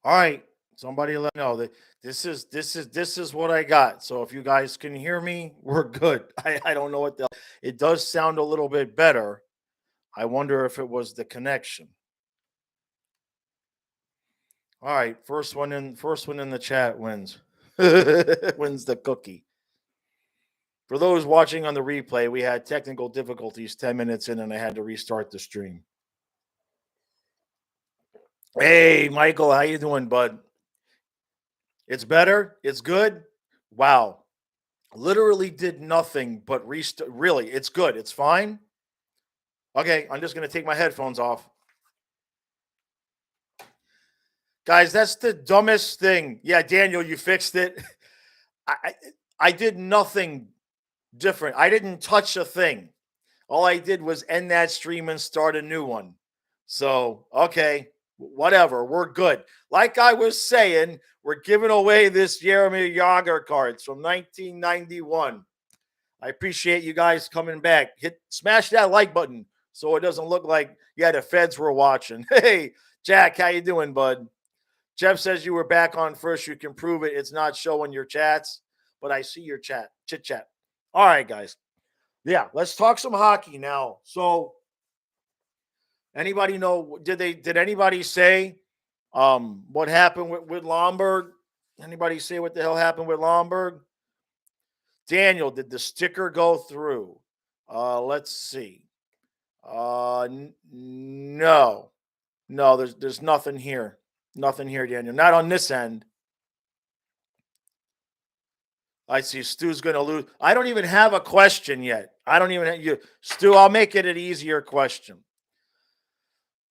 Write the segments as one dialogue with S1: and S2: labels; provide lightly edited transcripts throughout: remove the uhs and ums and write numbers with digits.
S1: All right. Somebody let me know that this is what I got. So if you guys can hear me, we're good. I don't know what the it does sound a little bit better. I wonder if it was the connection. All right, first one in the chat wins. Wins the cookie. For those watching on the replay, we had technical difficulties 10 minutes in and I had to restart the stream. Hey, Michael, how you doing, bud? It's better? It's good? Wow. Literally did nothing but restart. Really, it's good. It's fine. Okay, I'm just going to take my headphones off. Guys, that's the dumbest thing. Yeah, Daniel, you fixed it. I, I I did nothing different. I didn't touch a thing. All I did was end that stream and start a new one. So, okay, whatever. We're good. Like I was saying, we're giving away this Jeremy Yager cards from 1991. I appreciate you guys coming back. Smash that like button so it doesn't look like the feds were watching. Hey, Jack, how you doing, bud? Jeff says you were back on first. You can prove it. It's not showing your chats, but I see your chit chat. All right, guys. Yeah, let's talk some hockey now. So, anybody know? Did anybody say what happened with Lomberg? Anybody say what the hell happened with Lomberg? Daniel, did the sticker go through? Let's see. No, no. There's nothing here. Nothing here, Daniel. Not on this end. I see Stu's going to lose. I don't even have a question yet. I don't even have you, Stu. I'll make it an easier question.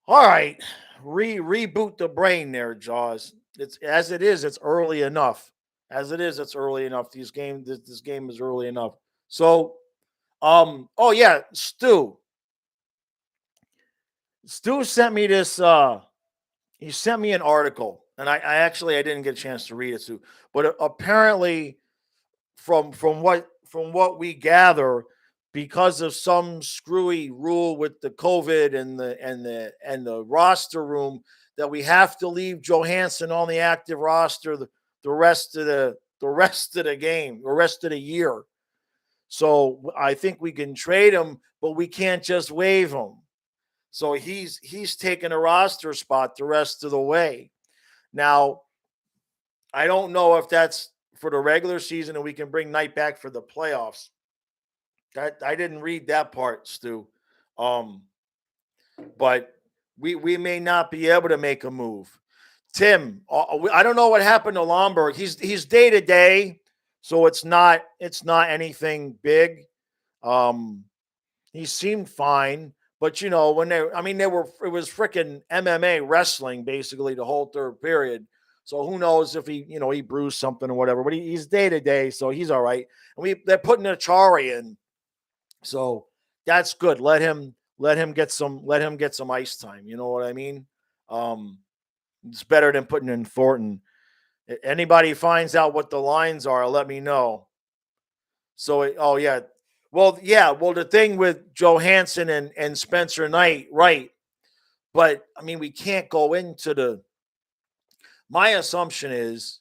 S1: All right, reboot the brain there, Jaws. It's as it is. It's early enough. As it is, it's early enough. This game is early enough. So, oh yeah, Stu. Stu sent me this. He sent me an article, and I didn't get a chance to read it, Stu. But apparently, from what we gather, because of some screwy rule with the COVID and the roster room, that we have to leave Johansson on the active roster the rest of the game, the rest of the year. So I think we can trade him, but we can't just waive him. So he's taking a roster spot the rest of the way. Now, I don't know if that's for the regular season and we can bring Knight back for the playoffs. That I didn't read that part, Stu. Um, but we may not be able to make a move. Tim, I don't know what happened to Lomberg. He's day to day, so it's not anything big. Um, he seemed fine, but when they were it was freaking MMA wrestling basically the whole third period. So who knows if he bruised something or whatever. But he's day to day, so he's all right. And they're putting Achari in, so that's good. Let him get some ice time. You know what I mean? Um, it's better than putting in Thornton. Anybody finds out what the lines are, let me know. So, oh yeah, well, yeah, well, the thing with Johansson and Spencer Knight, right? But I mean, we can't go into the. My assumption is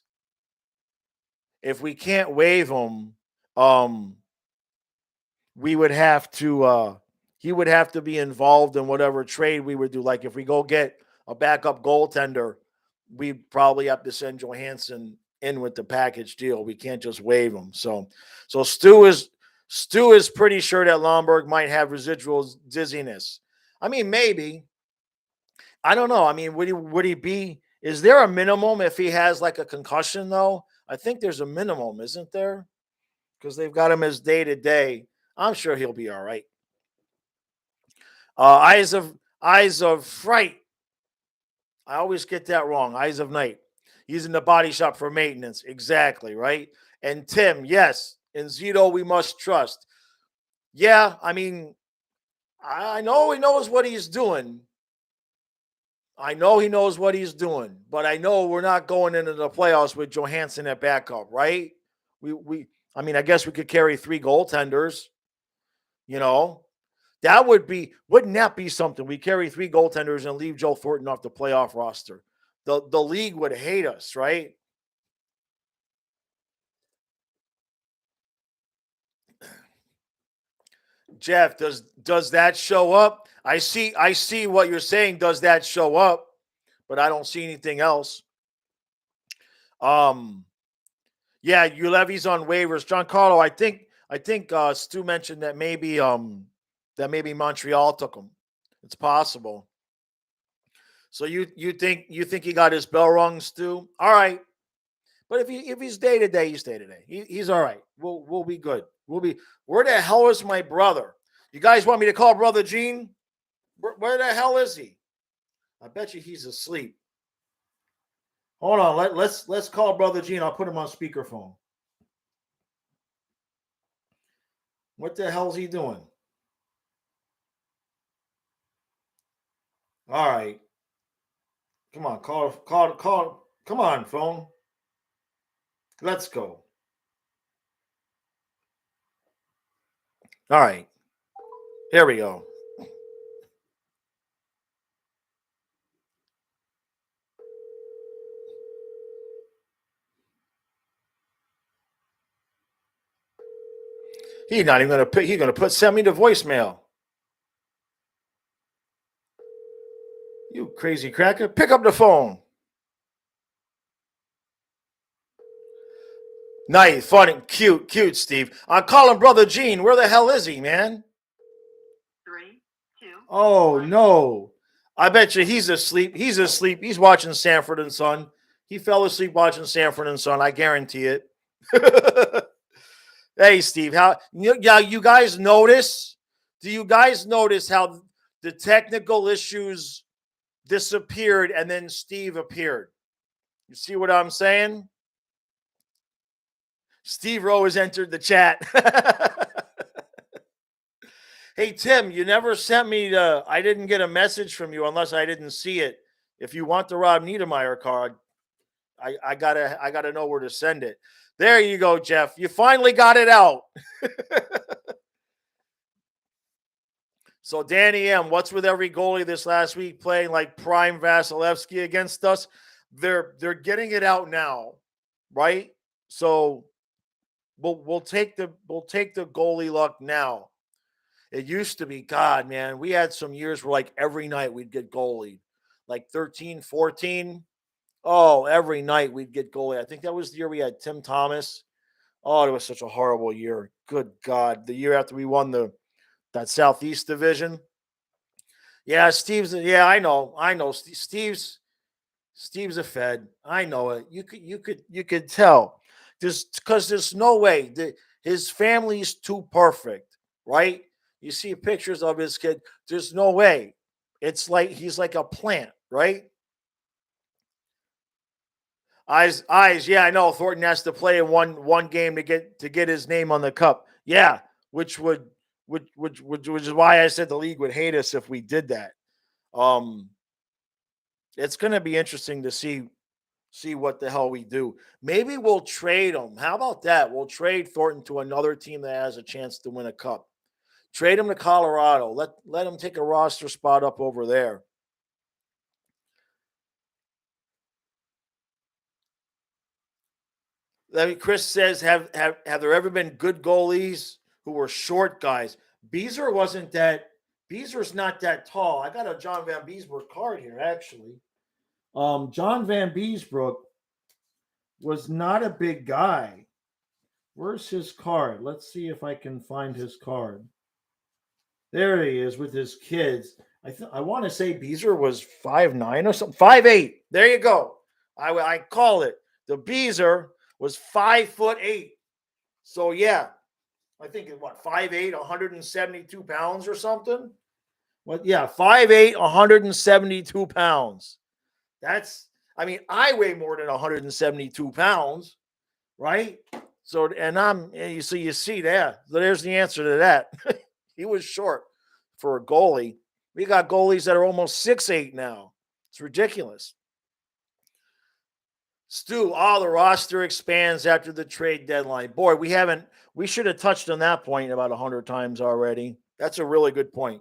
S1: if we can't waive them, um, we would have to. He would have to be involved in whatever trade we would do. Like if we go get a backup goaltender, we probably have to send Johansson in with the package deal. We can't just waive him. So Stu is pretty sure that Lomberg might have residual dizziness. I mean, maybe. I don't know. I mean, would he be? Is there a minimum if he has like a concussion though? I think there's a minimum, isn't there? Because they've got him as day to day. I'm sure he'll be all right. Eyes of fright. I always get that wrong. Eyes of night. He's in the body shop for maintenance. Exactly, right? And Tim, yes. And Zito, we must trust. Yeah, I mean, I know he knows what he's doing. I know he knows what he's doing, but I know we're not going into the playoffs with Johansson at backup, right? I mean, I guess we could carry three goaltenders, you know. Wouldn't that be something? We carry three goaltenders and leave Joe Thornton off the playoff roster. the league would hate us, right? Jeff, does that show up? I see what you're saying. Does that show up? But I don't see anything else. Um, yeah, Ulevy's on waivers. Giancarlo, I think Stu mentioned that maybe Montreal took him. It's possible. So you think he got his bell rung, Stu? All right. But if he's day to day, he's day to day. He's all right. We'll be good. We'll be. Where the hell is my brother? You guys want me to call Brother Gene? Where the hell is he? I bet you he's asleep. Hold on. Let's call Brother Gene. I'll put him on speakerphone. What the hell's he doing? All right. Come on. Call. Come on, phone. Let's go. All right. Here we go. He's not even gonna put. He's gonna send me the voicemail. You crazy cracker! Pick up the phone. Nice, funny, cute, Steve. I'm calling Brother Gene. Where the hell is he, man?
S2: 3, 2.
S1: Oh
S2: 1.
S1: no! I bet you he's asleep. He's asleep. He's watching Sanford and Son. He fell asleep watching Sanford and Son. I guarantee it. Hey, Steve, you guys notice? Do you guys notice how the technical issues disappeared and then Steve appeared? You see what I'm saying? Steve Rowe has entered the chat. Hey, Tim, you never sent me I didn't get a message from you unless I didn't see it. If you want the Rob Niedermeyer card, I gotta know where to send it. There you go, Jeff. You finally got it out. So Danny M, what's with every goalie this last week playing like prime Vasilevsky against us? They're getting it out now, right? So we'll take the goalie luck now. It used to be, God, man, we had some years where like every night we'd get goalied, like 13, 14. Oh, every night we'd get goalie. I think that was the year we had Tim Thomas. Oh, it was such a horrible year. Good God. The year after we won that Southeast division. Yeah, I know. Steve's a Fed. I know it. You could tell. Just because there's no way his family's too perfect, right? You see pictures of his kid. There's no way. It's like he's like a plant, right? Eyes. Yeah, I know. Thornton has to play in one game to get his name on the cup. Yeah, which is why I said the league would hate us if we did that. Um, it's going to be interesting to see what the hell we do. Maybe we'll trade him. How about that? We'll trade Thornton to another team that has a chance to win a cup. Trade him to Colorado. Let him take a roster spot up over there. Chris says, have there ever been good goalies who were short guys? Beezer wasn't that. Beezer's not that tall. I got a John Van Beesbrook card here, actually. John Van Beesbrook was not a big guy. Where's his card? Let's see if I can find his card. There he is with his kids. I want to say Beezer was 5'9" or something. 5'8". There you go. I call it. The Beezer was 5'8". So yeah, I think it 5'8", 172 pounds or something. Well, yeah, 5'8", 172 pounds. I weigh more than 172 pounds, right? So, you see that. So there's the answer to that. He was short for a goalie. We got goalies that are almost 6'8" now. It's ridiculous. Stu, the roster expands after the trade deadline. Boy, we should have touched on that point about 100 times already. That's a really good point.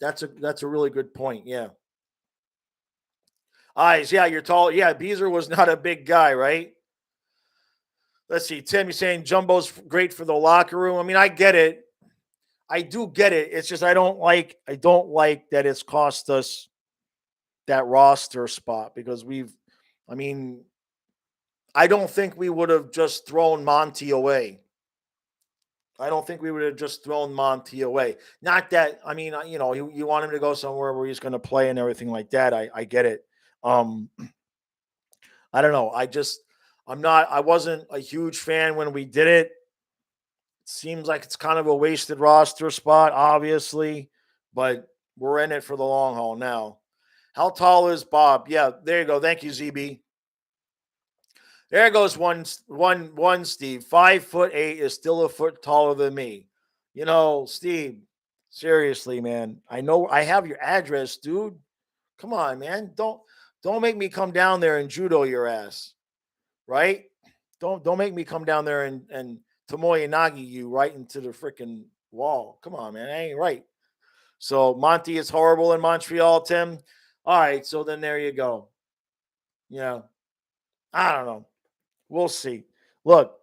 S1: That's a really good point. Yeah. Eyes, yeah, you're tall. Yeah, Beezer was not a big guy, right? Let's see. Tim, you're saying Jumbo's great for the locker room. I mean, I get it. I do get it. It's just I don't like that it's cost us that roster spot because I mean, I don't think we would have just thrown Monty away. I don't think we would have just thrown Monty away. Not that I mean, you want him to go somewhere where he's going to play and everything like that. I get it. Um, I don't know. I wasn't a huge fan when we did it. Seems like it's kind of a wasted roster spot, obviously, but we're in it for the long haul now. How tall is Bob? Yeah, there you go. Thank you, ZB. There goes one. Steve, 5'8" is still a foot taller than me. Steve. Seriously, man. I know I have your address, dude. Come on, man. Don't make me come down there and judo your ass, right? Don't make me come down there and Tomoya Nagi you right into the freaking wall. Come on, man. That ain't right. So Monty is horrible in Montreal, Tim. All right, so then there you go. Yeah. I don't know. We'll see. Look,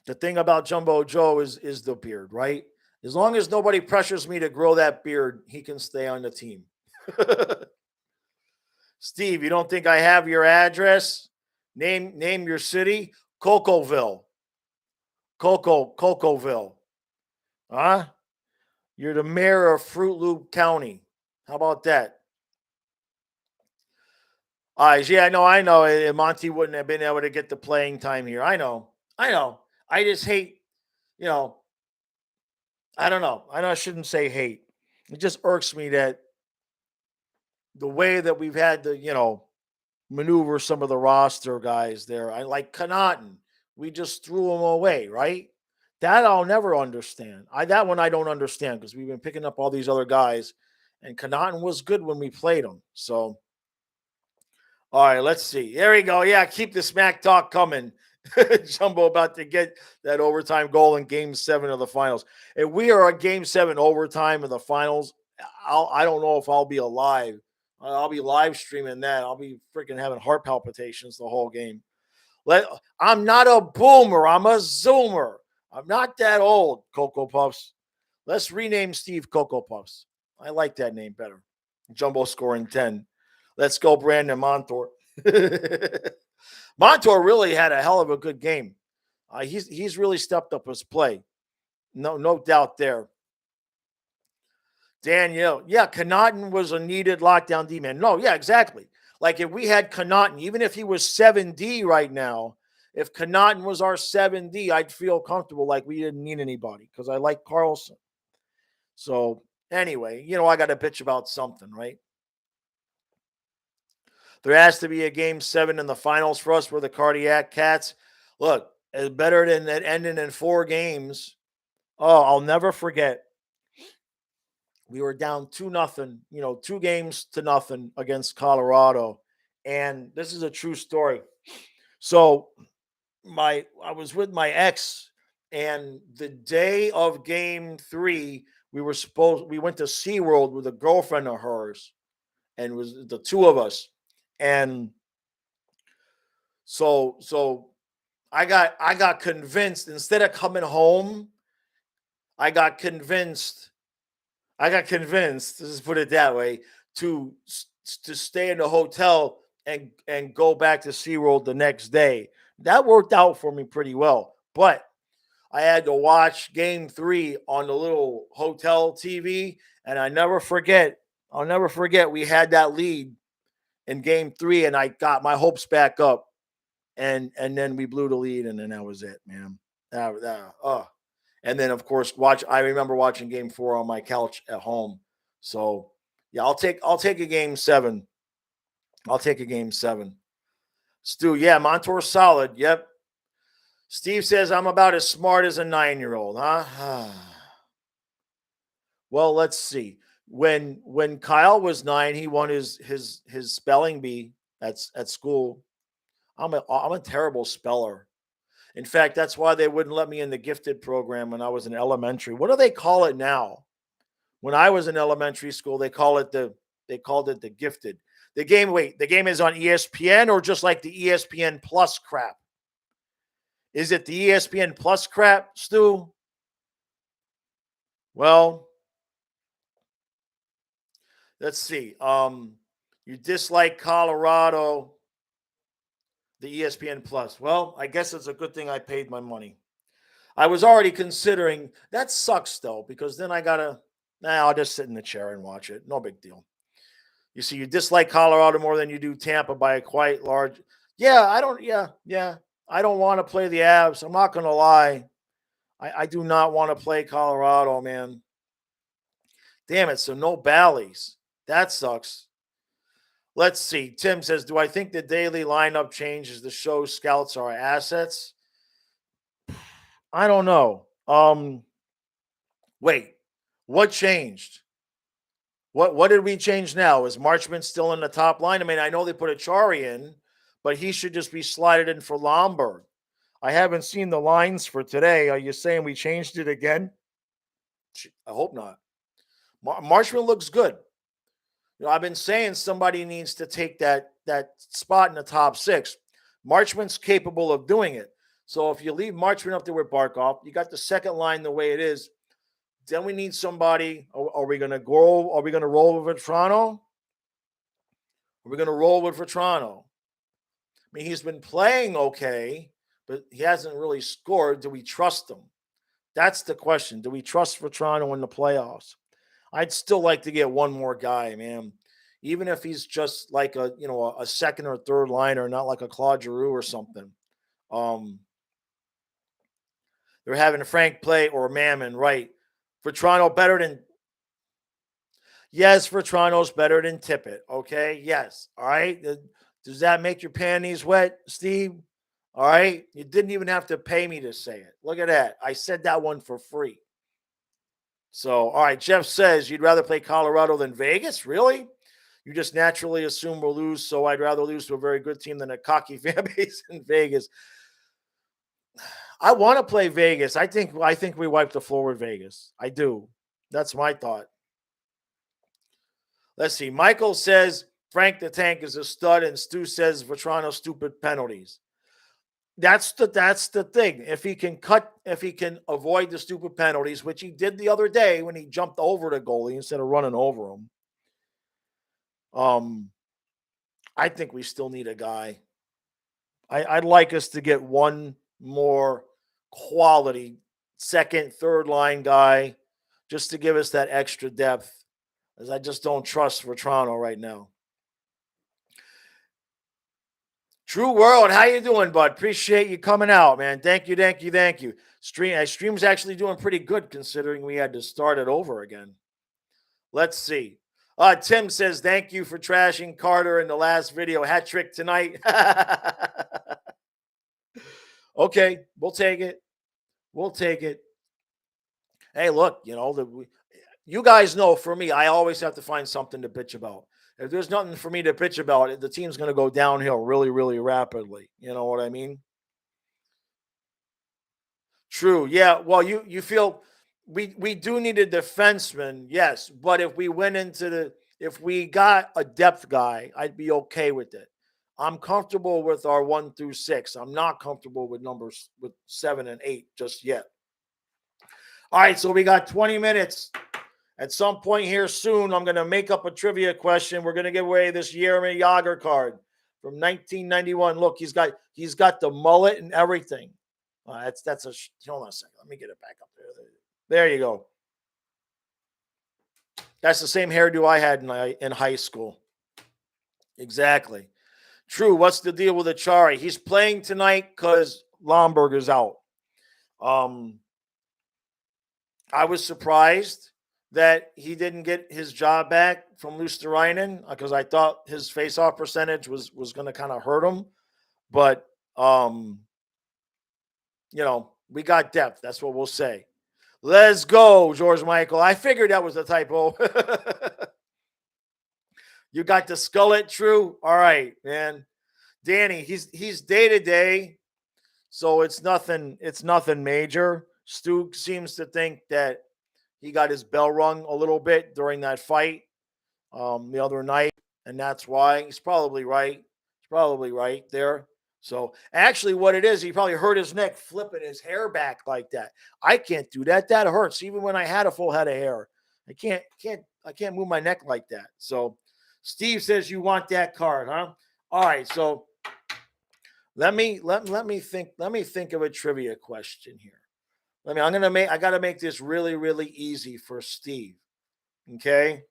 S1: the thing about Jumbo Joe is the beard, right? As long as nobody pressures me to grow that beard, he can stay on the team. Steve, you don't think I have your address? Name your city. Cocoville. Cocoville. Huh? You're the mayor of Fruit Loop County. How about that? Yeah, I know. Monty wouldn't have been able to get the playing time here. I know. I just hate, you know, I don't know. I know I shouldn't say hate. It just irks me that the way that we've had to, maneuver some of the roster guys there. I like Connaughton. We just threw him away, right? That I'll never understand. That one I don't understand because we've been picking up all these other guys, and Connaughton was good when we played him. So, all right, let's see. There we go. Yeah, keep the smack talk coming. Jumbo about to get that overtime goal in Game 7 of the finals. If we are a Game 7 overtime of the finals, I don't know if I'll be alive. I'll be live streaming that. I'll be freaking having heart palpitations the whole game. I'm not a boomer. I'm a zoomer. I'm not that old, Cocoa Puffs. Let's rename Steve Cocoa Puffs. I like that name better. Jumbo scoring 10. Let's go, Brandon Montour. Montour really had a hell of a good game. He's really stepped up his play. No doubt there. Danielle, yeah, Connaughton was a needed lockdown D man. No, yeah, exactly. Like if we had Connaughton, even if he was 7D right now, if Connaughton was our 7D, I'd feel comfortable like we didn't need anybody because I like Carlson. So anyway, I got to bitch about something, right? There has to be a Game 7 in the finals for us. We're the Cardiac Cats. Look, it's better than that ending in 4 games. Oh, I'll never forget. We were down 2-0, 2-0 against Colorado. And this is a true story. So I was with my ex, and the day of Game 3, we went to SeaWorld with a girlfriend of hers, and it was the two of us. And so I got convinced instead of coming home, I got convinced. Let's put it that way, to stay in the hotel and go back to SeaWorld the next day. That worked out for me pretty well. But I had to watch Game 3 on the little hotel TV, and I'll never forget. We had that lead in Game 3, and I got my hopes back up, and then we blew the lead, and then that was it, man. And then of course I remember watching Game 4 on my couch at home. So yeah, I'll take a Game 7. I'll take a Game 7. Stu, yeah, Montour's solid. Yep. Steve says I'm about as smart as a 9-year-old, huh? Well, let's see. When Kyle was 9, he won his spelling bee at school. I'm a terrible speller. In fact, that's why they wouldn't let me in the gifted program when I was in elementary. What do they call it now? When I was in elementary school, they called it the gifted. The game is on ESPN or just like the ESPN Plus crap? Is it the ESPN Plus crap, Stu? Well, let's see. You dislike Colorado, the ESPN Plus. Well, I guess it's a good thing I paid my money. I was already considering that sucks though, because then I gotta I'll just sit in the chair and watch it. No big deal. You see, you dislike Colorado more than you do Tampa by a quite large. Yeah, I don't. Yeah. I don't want to play the Avs. I'm not gonna lie. I do not want to play Colorado, man. Damn it. So no Bally's. That sucks. Let's see. Tim says, do I think the daily lineup changes the show scouts our assets? I don't know. Wait, what changed? What did we change now? Is Marchman still in the top line? I mean, I know they put Achari in, but he should just be slided in for Lomberg. I haven't seen the lines for today. Are you saying we changed it again? I hope not. Marchman looks good. You know, I've been saying somebody needs to take that spot in the top six. Marchman's capable of doing it. So if you leave Marchman up there with Barkov, you got the second line the way it is. Then we need somebody. Are we going to go? Are we going to roll with Toronto? Are we going to roll with Toronto? I mean, he's been playing okay, but he hasn't really scored. Do we trust him? That's the question. Do we trust Toronto in the playoffs? I'd still like to get one more guy, man. Even if he's just like a second or third liner, not like a Claude Giroux or something. They're having Frank play or Mammon, right? For Toronto, better than yes, for Toronto's better than Tippett. Okay, yes. All right. Does that make your panties wet, Steve? All right. You didn't even have to pay me to say it. Look at that. I said that one for free. So, all right. Jeff says you'd rather play Colorado than Vegas. Really? You just naturally assume we'll lose. So I'd rather lose to a very good team than a cocky fan base in Vegas. I want to play Vegas. I think we wiped the floor with Vegas. I do. That's my thought. Let's see. Michael says Frank the Tank is a stud, and Stu says Vetrano stupid penalties. That's the thing. If he can avoid the stupid penalties, which he did the other day when he jumped over the goalie instead of running over him. I think we still need a guy. I'd like us to get one more quality second, third line guy just to give us that extra depth, as I just don't trust Vetrano right now. True World, how you doing, bud? Appreciate you coming out, man. Thank you. Stream's actually doing pretty good considering we had to start it over again. Let's see. Tim says, thank you for trashing Carter in the last video. Hat trick tonight. Okay, we'll take it. Hey, look, you guys know for me, I always have to find something to bitch about. If there's nothing for me to bitch about, the team's going to go downhill really, really rapidly. You know what I mean? True. Yeah. Well, you feel we do need a defenseman, yes. But if we got a depth guy, I'd be okay with it. I'm comfortable with our 1 through 6. I'm not comfortable with numbers with 7 and 8 just yet. All right, so we got 20 minutes. At some point here soon, I'm going to make up a trivia question. We're going to give away this Jaromir Jagr card from 1991. Look, he's got the mullet and everything. That's a hold on a second. Let me get it back up there. There you go. That's the same hairdo I had in high school. Exactly. True. What's the deal with Achari? He's playing tonight because Lomberg is out. I was surprised that he didn't get his job back from Luosterainen because I thought his face-off percentage was going to kind of hurt him. But, we got depth. That's what we'll say. Let's go, George Michael. I figured that was a typo. You got the skullet, true? All right, man. Danny, he's day-to-day, so it's nothing major. Stu seems to think that he got his bell rung a little bit during that fight the other night, and that's why. He's probably right. He's probably right there. So actually, what it is, he probably hurt his neck flipping his hair back like that. I can't do that. That hurts. Even when I had a full head of hair, I can't move my neck like that. So Steve says you want that card, huh? All right. So let me think of a trivia question here. I gotta make this really, really easy for Steve. Okay.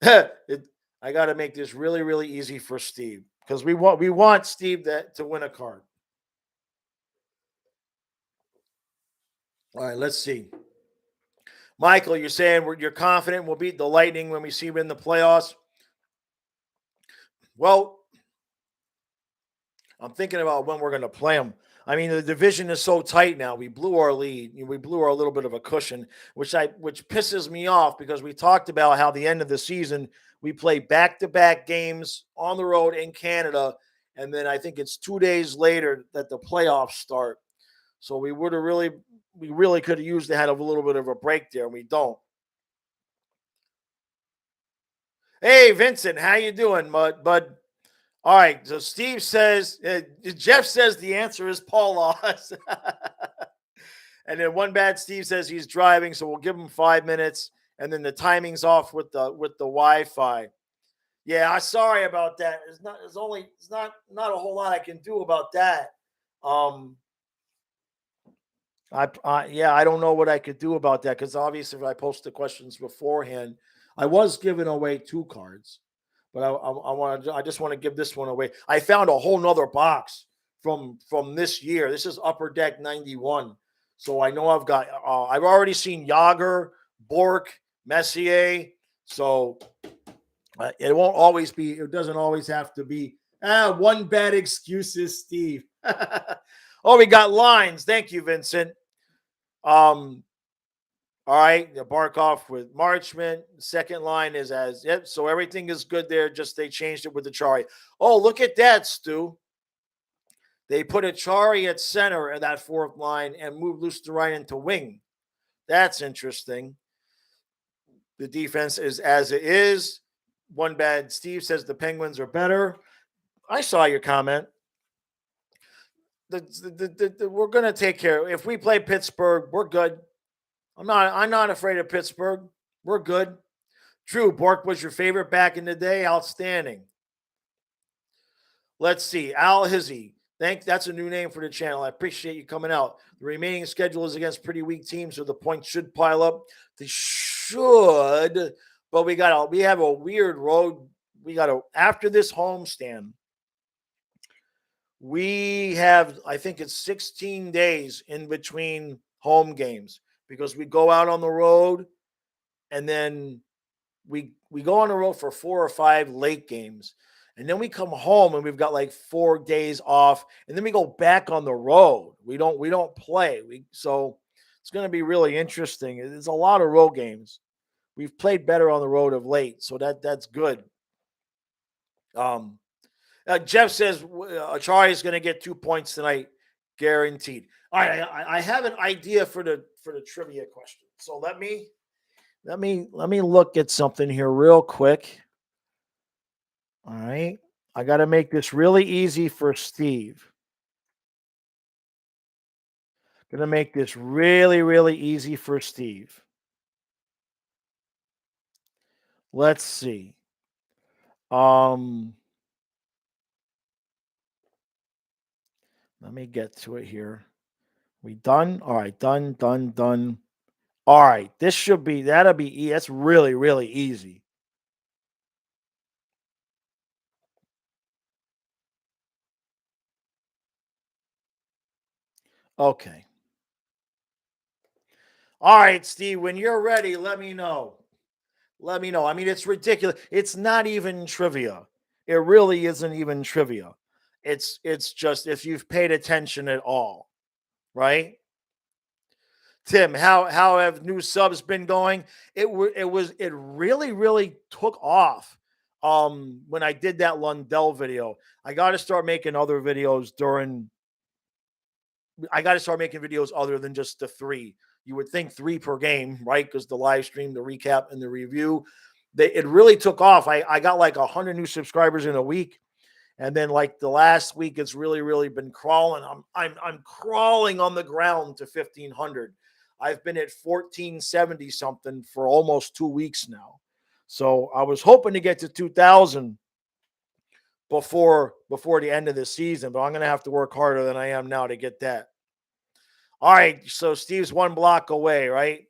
S1: It, I got to make this really, really easy for Steve because we want Steve to win a card. All right, let's see. Michael, you're saying you're confident we'll beat the Lightning when we see them in the playoffs. Well, I'm thinking about when we're going to play them. I mean, the division is so tight now. We blew our lead. We blew our little bit of a cushion, which pisses me off because we talked about how the end of the season we play back-to-back games on the road in Canada, and then I think it's 2 days later that the playoffs start. So we really could have used to have a little bit of a break there, and we don't. Hey, Vincent, how you doing, bud? All right, so Steve says, Jeff says the answer is Paul Laws. And then one bad Steve says he's driving, so we'll give him 5 minutes, and then the timing's off with the Wi-Fi. Yeah, I'm sorry about that. It's not a whole lot I can do about that. Um, I don't know what I could do about that because obviously if I post the questions beforehand, I was giving away 2 cards, but I just want to give this one away. I found a whole nother box from this year. This is Upper Deck 91. So I know I've already seen Yager, Bork, Messier. So it doesn't always have to be one bad excuses, Steve. Oh, we got lines. Thank you, Vincent. All right, the Barkov with Marchment. Second line is yep. So everything is good there. Just they changed it with the Chari. Oh, look at that, Stu. They put a Chari at center in that fourth line and moved Luosterainen to wing. That's interesting. The defense is as it is. One bad. Steve says the Penguins are better. I saw your comment. We're going to take care. If we play Pittsburgh, we're good. I'm not afraid of Pittsburgh. We're good. Drew, Bork was your favorite back in the day. Outstanding. Let's see. Al Hizzy. That's a new name for the channel. I appreciate you coming out. The remaining schedule is against pretty weak teams, so the points should pile up. They should, but we have a weird road. After this homestand, we have, I think it's 16 days in between home games because we go out on the road and then we go on the road for 4 or 5 late games. And then we come home and we've got like 4 days off, and then we go back on the road. We don't play. So it's going to be really interesting. There's a lot of road games. We've played better on the road of late, so that's good. Jeff says Achari is going to get 2 points tonight, guaranteed. All right, I have an idea for the trivia question. So let me look at something here real quick. All right. I got to make this really easy for Steve. Going to make this really, really easy for Steve. Let's see. Let me get to it here. We done? All right, done. All right, that's really, really easy. Okay. All right, Steve, when you're ready, let me know. Let me know. I mean, it's ridiculous. It's not even trivia. It really isn't even trivia. It's just if you've paid attention at all, right? Tim, how have new subs been going? It really, really took off when I did that Lundell video. I got to start making other videos other than just the 3. You would think 3 per game, right? Because the live stream, the recap, and the review. it really took off. I got like 100 new subscribers in a week. And then like the last week, it's really been crawling. I'm crawling on the ground to 1,500. I've been at 1,470 something for almost 2 weeks now. So I was hoping to get to 2,000 before the end of the season, but I'm going to have to work harder than I am now to get that. All right, so Steve's one block away, right?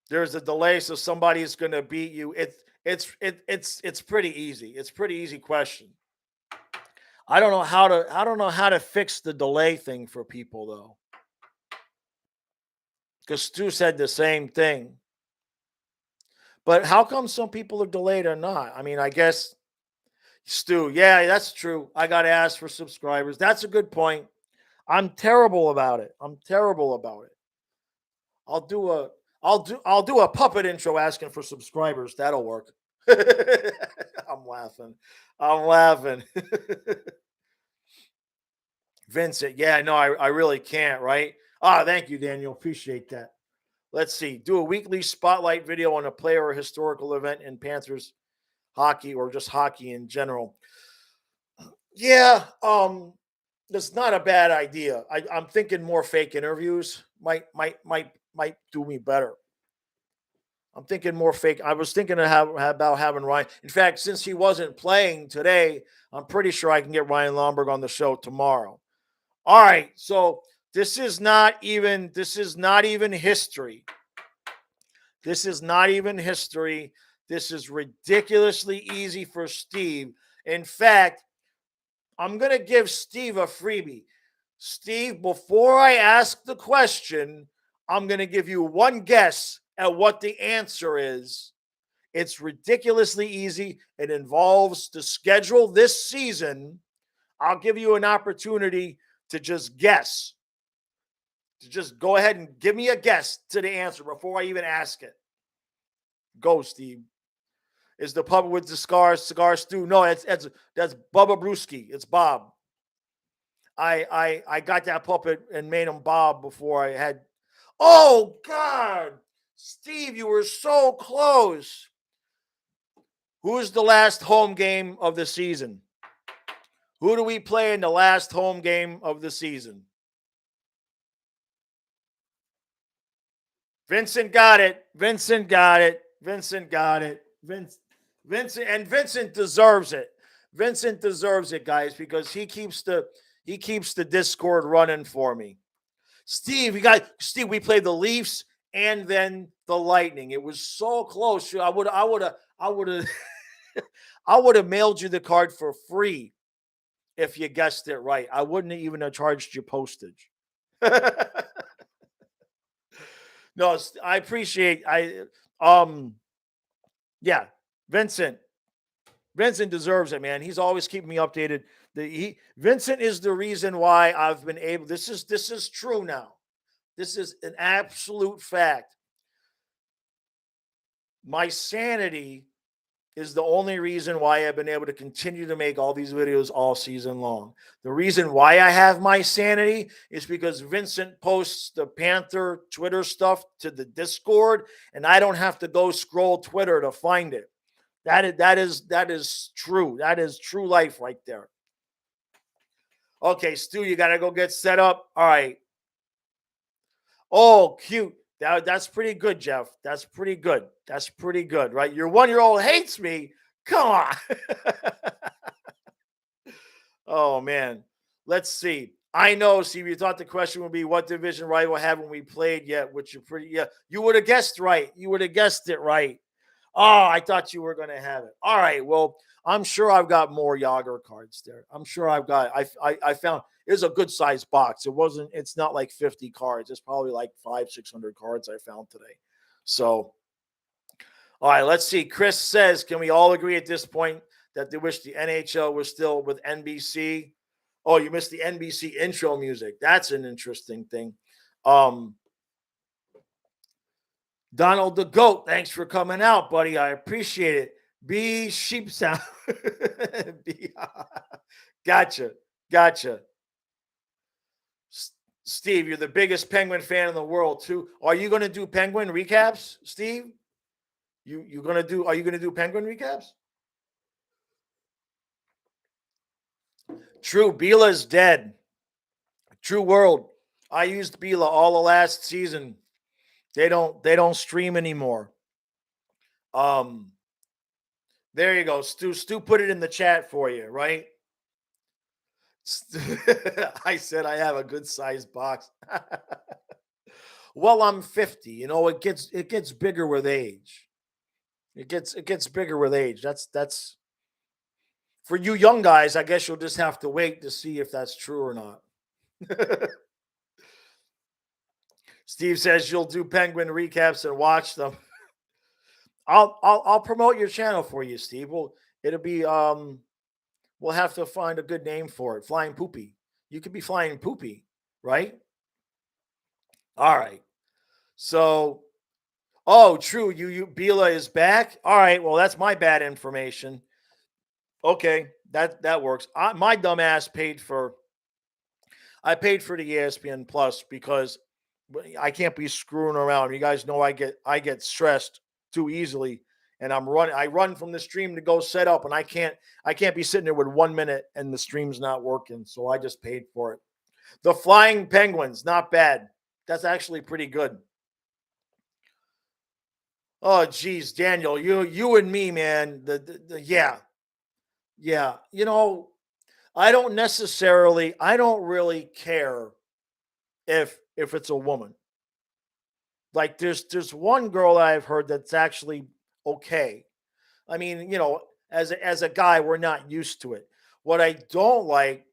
S1: There's a delay, so somebody's going to beat you. It's pretty easy. It's pretty easy question. I don't know how to fix the delay thing for people though. Because Stu said the same thing. But how come some people are delayed or not? I mean, I guess Stu, yeah, that's true. I got to ask for subscribers. That's a good point. I'm terrible about it. I'm terrible about it. I'll do a puppet intro asking for subscribers. That'll work. I'm laughing. I'm laughing. Vincent, yeah, no, I really can't, right? Thank you, Daniel. Appreciate that. Let's see. Do a weekly spotlight video on a player or historical event in Panthers hockey or just hockey in general. Yeah, that's not a bad idea. I'm thinking more fake interviews might do me better. I'm thinking more fake. I was thinking about having Ryan. In fact, since he wasn't playing today, I'm pretty sure I can get Ryan Lomberg on the show tomorrow. All right, so this is not even history. This is not even history. This is ridiculously easy for Steve. In fact, I'm going to give Steve a freebie. Steve, before I ask the question, I'm going to give you one guess at what the answer is. It's ridiculously easy. It involves the schedule this season. I'll give you an opportunity to just guess. To just go ahead and give me a guess to the answer before I even ask it. Go, Steve. Is the puppet with the cigar stew? No, that's Bubba Brewski. It's Bob. I got that puppet and made him Bob before I had. Oh God, Steve, you were so close. Who's the last home game of the season? Who do we play in the last home game of the season? Vincent got it. Vincent got it. Vincent got it. Vincent deserves it. Vincent deserves it, guys, because he keeps the Discord running for me. Steve, we played the Leafs and then the Lightning. It was so close. I would have I would have mailed you the card for free if you guessed it right. I wouldn't even have charged you postage. No, I appreciate yeah, Vincent. Vincent deserves it, man. He's always keeping me updated. Vincent is the reason why I've been able. This is true now. This is an absolute fact. My sanity is the only reason why I've been able to continue to make all these videos all season long. The reason why I have my sanity is because Vincent posts the Panther Twitter stuff to the Discord, and I don't have to go scroll Twitter to find it. That is true. That is true life right there. Okay, Stu, you got to go get set up. All right. Oh, cute. That's pretty good, Jeff. That's pretty good. That's pretty good, right? Your 1-year-old hates me. Come on. Oh, man. Let's see. I know, Steve, you thought the question would be what division rival haven't we played yet, which you're pretty, yeah. You would have guessed right. You would have guessed it right. Oh, I thought you were going to have it. All right. Well, I'm sure I've got more Yager cards there. I'm sure I've got, I found it was a good sized box. It's not like 50 cards. It's probably like 500-600 cards I found today. So, all right, let's see. Chris says, can we all agree at this point that they wish the NHL was still with NBC? Oh, you missed the NBC intro music. That's an interesting thing. Donald the Goat, thanks for coming out, buddy. I appreciate it. B Sheep Sound. Gotcha. Steve, you're the biggest Penguin fan in the world, too. Are you going to do Penguin recaps, Steve? You gonna do? Are you gonna do Penguin recaps? True, Bila's dead. True World. I used Bila all the last season. They don't stream anymore. Um, there you go. Stu put it in the chat for you, right? I said I have a good sized box. Well, I'm 50. It gets bigger with age. It gets bigger with age. That's for you young guys. I guess you'll just have to wait to see if that's true or not. Steve says you'll do Penguin recaps and watch them. I'll promote your channel for you, Steve. It'll be we'll have to find a good name for it. Flying Poopy. You could be Flying Poopy, right? All right. So, oh, true. You Bila is back. All right. Well, that's my bad information. Okay, that works. My dumbass paid for the ESPN Plus because I can't be screwing around. You guys know I get stressed too easily, and I run from the stream to go set up, and I can't be sitting there with 1 minute and the stream's not working. So I just paid for it. The Flying Penguins, not bad. That's actually pretty good. Oh, geez, Daniel, you and me, man. Yeah, yeah. I don't really care if it's a woman. Like there's one girl that I've heard that's actually okay. I mean, as a guy, we're not used to it. What I don't like,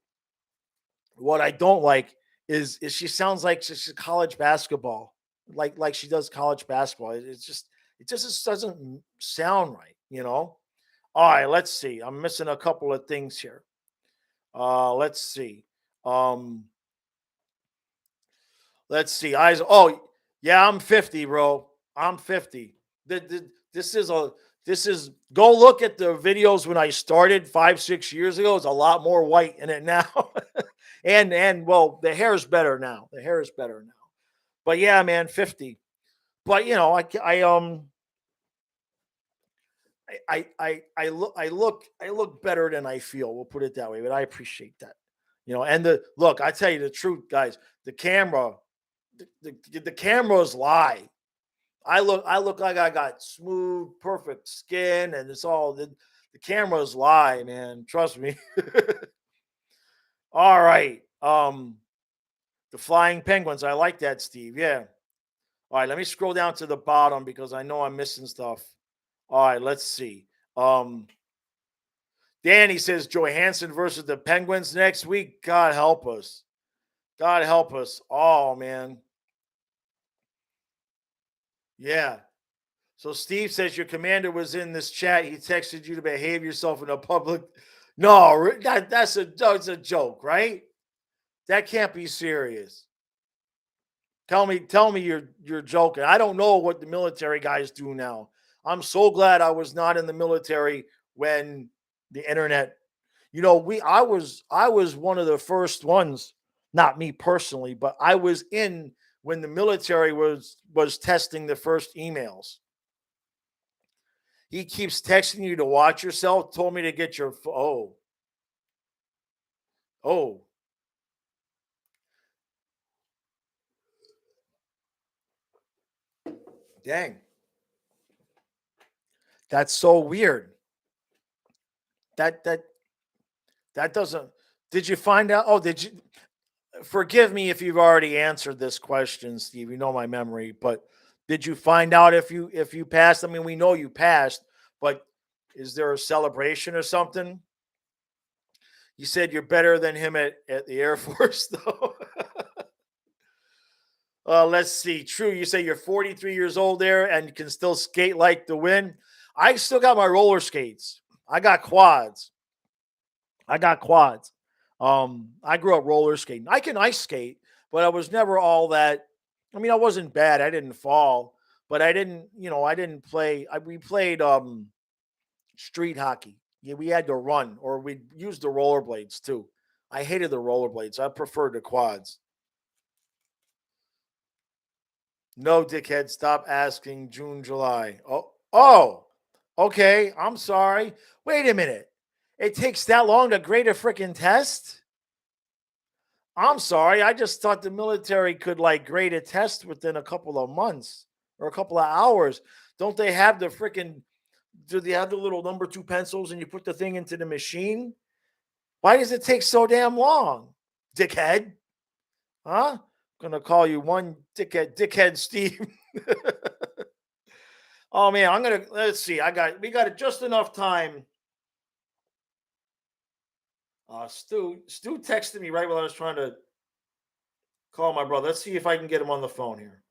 S1: what I don't like is she sounds like she's college basketball, like she does college basketball. It just doesn't sound right. All right, let's see. I'm missing a couple of things here. Let's see. Um, let's see. Oh, yeah, I'm 50, bro. I'm 50. This is a this is go look at the videos when I started 5, 6 years ago. It's a lot more white in it now. and well, the hair is better now. The hair is better now. But yeah, man, 50. But I look better than I feel. We'll put it that way. But I appreciate that. And the look, I tell you the truth, guys. The camera, the cameras lie. I look like I got smooth, perfect skin, and it's all the cameras lie, man. Trust me. All right. The Flying Penguins. I like that, Steve. Yeah. All right, let me scroll down to the bottom because I know I'm missing stuff. All right, let's see. Um, Danny says Johansson versus the Penguins next week. God help us. God help us. Oh man. Yeah. So Steve says your commander was in this chat. He texted you to behave yourself in a public. No, that's a joke, right? That can't be serious. Tell me you're joking. I don't know what the military guys do now. I'm so glad I was not in the military when the internet. I was one of the first ones, not me personally, but I was in when the military was testing the first emails. He keeps texting you to watch yourself. Told me to get your oh dang. That's so weird. That that doesn't. Did you find out? Oh, did you? Forgive me if you've already answered this question, Steve. You know my memory, but did you find out if you passed? I mean, we know you passed, but is there a celebration or something? You said you're better than him at the Air Force, though. Let's see. True, you say you're 43 years old there and you can still skate like the wind. I still got my roller skates. I got quads. I got quads. I grew up roller skating. I can ice skate, but I was never all that. I mean, I wasn't bad. I didn't fall, but I didn't play. We played street hockey. Yeah, we had to run, or we used the rollerblades too. I hated the rollerblades. I preferred the quads. No, dickhead, stop asking June, July. Oh, Oh, okay. I'm sorry. Wait a minute. It takes that long to grade a freaking test? I'm sorry. I just thought the military could like grade a test within a couple of months or a couple of hours. Don't they have the freaking, do they have the little number two pencils and you put the thing into the machine? Why does it take so damn long? Dickhead. Huh? I'm gonna call you one dickhead Steve. Oh man, let's see. We got just enough time. Stu texted me right while I was trying to call my brother. Let's see if I can get him on the phone here.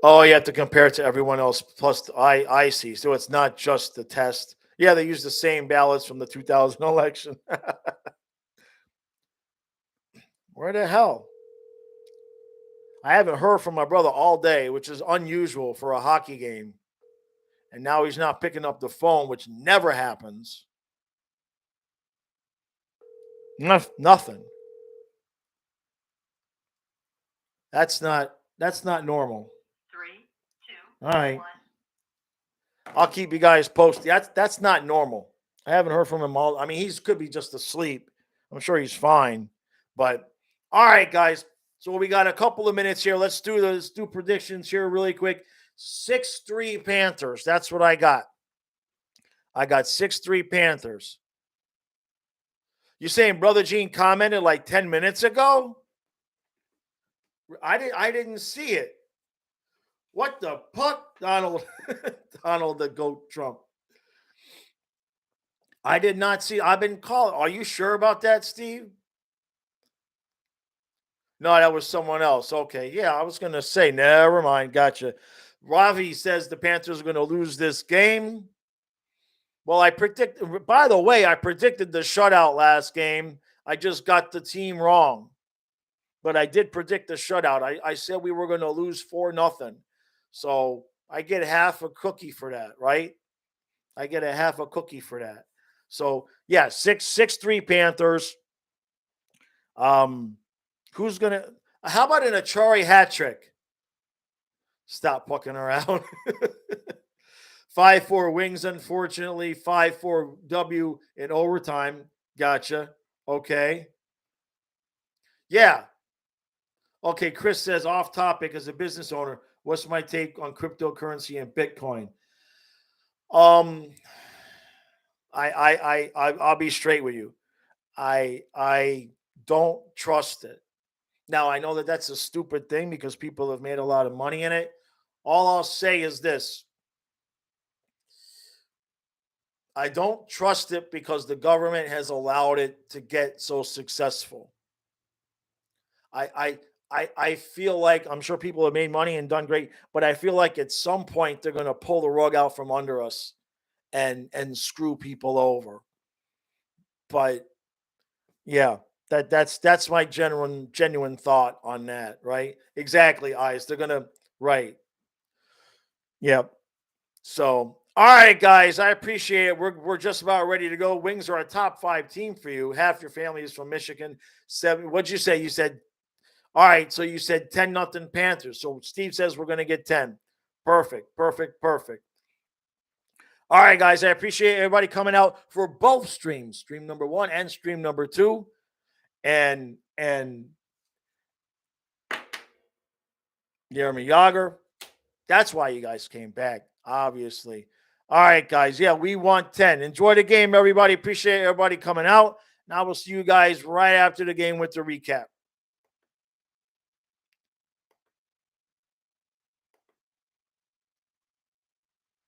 S1: Oh, you have to compare it to everyone else plus I see. So it's not just the test. Yeah, they use the same ballots from the 2000 election. Where the hell? I haven't heard from my brother all day, which is unusual for a hockey game. And now he's not picking up the phone, which never happens. Nothing. That's not normal.
S2: 3, 2,
S1: All right.
S2: 1.
S1: I'll keep you guys posted. That's not normal. I haven't heard from him all. I mean, he could be just asleep. I'm sure he's fine. But all right, guys. So we got a couple of minutes here. Let's do predictions here really quick. 6-3 Panthers. That's what I got. I got 6-3 Panthers. You saying Brother Gene commented like 10 minutes ago? I didn't see it. What the puck, Donald? Donald the Goat Trump. I did not see. I've been calling. Are you sure about that, Steve? No, that was someone else. Okay. Yeah, I was going to say, never mind. Gotcha. Ravi says the Panthers are going to lose this game. Well, by the way, I predicted the shutout last game. I just got the team wrong. But I did predict the shutout. I said we were going to lose 4-0. So I get half a cookie for that, right? I get a half a cookie for that. So yeah, 6-3 Panthers. Who's gonna? How about an Achari hat trick? Stop pucking around. 5-4 Wings, unfortunately. 5-4 W in overtime. Gotcha. Okay. Yeah. Okay. Chris says off topic as a business owner. What's my take on cryptocurrency and Bitcoin? I'll be straight with you. I don't trust it. Now I know that that's a stupid thing because people have made a lot of money in it. All I'll say is this. I don't trust it because the government has allowed it to get so successful. I feel like I'm sure people have made money and done great, but I feel like at some point they're going to pull the rug out from under us and screw people over. But yeah, that's my genuine thought on that, right? Exactly, Eyes. They're gonna right. Yep. So all right, guys, I appreciate it. We're just about ready to go. Wings are a top 5 team for you. Half your family is from Michigan. 7. What'd you say? You said all right, so you said 10-0 Panthers. So Steve says we're gonna get 10. Perfect. All right, guys. I appreciate everybody coming out for both streams, stream number 1 and stream number 2. And Jeremy Yager. That's why you guys came back, obviously. All right, guys. Yeah, we want 10. Enjoy the game, everybody. Appreciate everybody coming out. Now we'll see you guys right after the game with the recap.